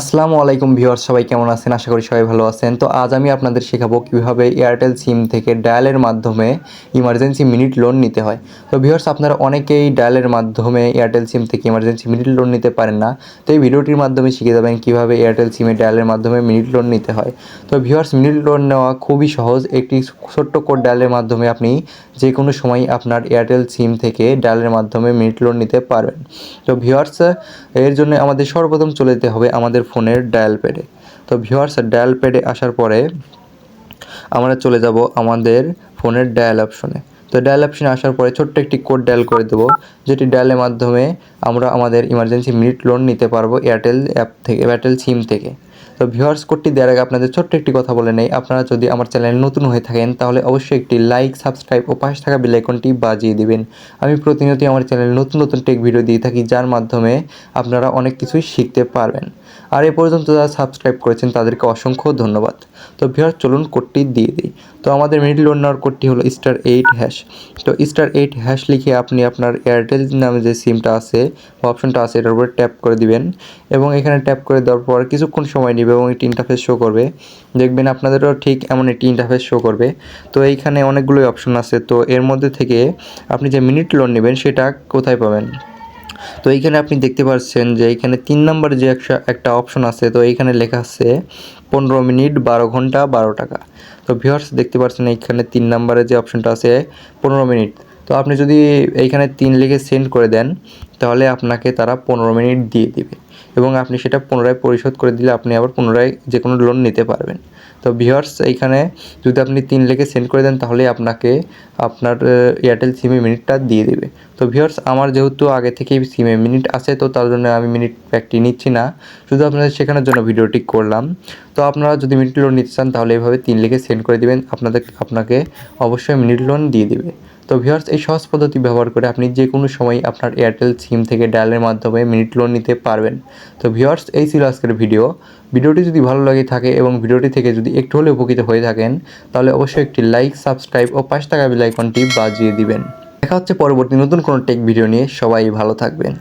আসসালামু আলাইকুম ভিউয়ার্স, সবাই কেমন আছেন? আশা করি সবাই ভালো আছেন। তো আজ আমি আপনাদের শেখাবো কীভাবে এয়ারটেল সিম থেকে ডায়ালের মাধ্যমে ইমার্জেন্সি মিনিট লোন নিতে হয়। তো ভিউয়ার্স, আপনারা অনেকেই ডায়ালের মাধ্যমে এয়ারটেল সিম থেকে ইমার্জেন্সি মিনিট লোন নিতে পারেন না। তো এই ভিডিওটির মাধ্যমে শিখে যাবেন কীভাবে এয়ারটেল সিমে ডায়ালের মাধ্যমে মিনিট লোন নিতে হয়। তো ভিউয়ার্স, মিনিট লোন নেওয়া খুবই সহজ। একটি ছোট্ট কোড ডায়ালের মাধ্যমে আপনি যে কোনো সময় আপনার এয়ারটেল সিম থেকে ডায়ালের মাধ্যমে মিনিট লোন নিতে পারবেন। তো ভিউয়ার্স, এর জন্য আমাদের সর্বপ্রথম চলে যেতে হবে আমাদের ফোনের ডায়াল প্যাডে। তো ভিউয়ার্স, ডায়াল প্যাডে আসার পরে আমরা চলে যাব আমাদের ফোনের ডায়াল অপশনে। তো ডায়াল অপশনে আসার পরে ছোট্ট একটি কোড ডায়াল করে দেবো, যেটি ডায়ালের মাধ্যমে আমরা আমাদের ইমার্জেন্সি মিনিট লোন নিতে পারবো এয়ারটেল অ্যাপ থেকে, এয়ারটেল সিম থেকে। তো ভিউয়ার্স, কোডটি দেওয়ার আগে আপনাদের ছোট্ট একটি কথা বলে নেই। আপনারা যদি আমার চ্যানেল নতুন হয়ে থাকেন তাহলে অবশ্যই একটি লাইক, সাবস্ক্রাইব ও পাশে থাকা বেল আইকনটি বাজিয়ে দিবেন। আমি প্রতিনিয়ত আমার চ্যানেলে নতুন নতুন টেক ভিডিও দিয়ে থাকি, যার মাধ্যমে আপনারা অনেক কিছুই শিখতে পারবেন। আর এ পর্যন্ত যারা সাবস্ক্রাইব করেছেন তাদেরকে অসংখ্য ধন্যবাদ। তো ভিউয়ার্স, চলুন কোডটি দিয়ে দিই। তো আমাদের মিনিট লোন নেওয়ার কোডটি হলো *8#। তো *8# লিখে আপনি আপনার এয়ারটেল নামে যে সিমটা আছে বা অপশনটা আছে এটার উপরে ট্যাপ করে দিবেন, এবং এখানে ট্যাপ করে দেওয়ার পর কিছুক্ষণ সময় নেবে এবং একটি ইন্টারফেস শো করবে। দেখবেন আপনাদেরও ঠিক এমন একটি ইন্টারফেস শো করবে। তো এইখানে অনেকগুলোই অপশন আছে। তো এর মধ্যে থেকে আপনি যে মিনিট লোন নেবেন সেটা কোথায় পাবেন? তো এইখানে আপনি দেখতে পাচ্ছেন যে এইখানে 3 নম্বরে যে একটা অপশন আছে, তো এইখানে লেখা আছে 15 মিনিট 12 ঘন্টা 12 টাকা। তো ভিউয়ার্স, দেখতে পাচ্ছেন এইখানে 3 নম্বরে যে অপশনটা আছে 15 মিনিট। তো আপনি যদি এইখানে 3 লিখে সেন্ড করে দেন তাহলে আপনাকে তারা 15 মিনিট দিয়ে দিবে, এবং আপনি সেটা পুনরায় পরিশোধ করে দিলে আপনি আবার পুনরায় যে কোনো লোন নিতে পারবেন। তো ভিউয়ার্স, এইখানে যদি আপনি 3 লিখে সেন্ড করে দেন তাহলে আপনাকে আপনার এয়ারটেল সিমে মিনিটটা দিয়ে দেবে। তো ভিউয়ার্স, আমার যেহেতু আগে থেকেই সিমে মিনিট আছে, তো তার জন্য আমি মিনিট প্যাকটি নিচ্ছি না, শুধু আপনাদের শেখানোর জন্য ভিডিওটি করলাম। তো আপনারা যদি মিনিট লোন নিতে চান তাহলে এইভাবে 3 লিখে সেন্ড করে দিবেন, আপনাকে অবশ্যই মিনিট লোন দিয়ে দিবে। তো ভিউয়ার্স, এই সহজ পদ্ধতি ব্যবহার করে আপনি যে কোনো সময় আপনার এয়ারটেল সিম থেকে ডায়ালের মাধ্যমে মিনিট লোন নিতে পারবেন। তো ভিউয়ার্স, এই ছিল আজকের ভিডিওটি যদি ভালো লাগে থাকে এবং ভিডিওটি থেকে যদি একটু হলেও উপকৃত হয়ে থাকেন তাহলে অবশ্যই একটি লাইক, সাবস্ক্রাইব ও পাশে থাকা বেল আইকনটি বাজিয়ে দিবেন। দেখা হচ্ছে পরবর্তী নতুন কোনো টেক ভিডিও নিয়ে। সবাই ভালো থাকবেন।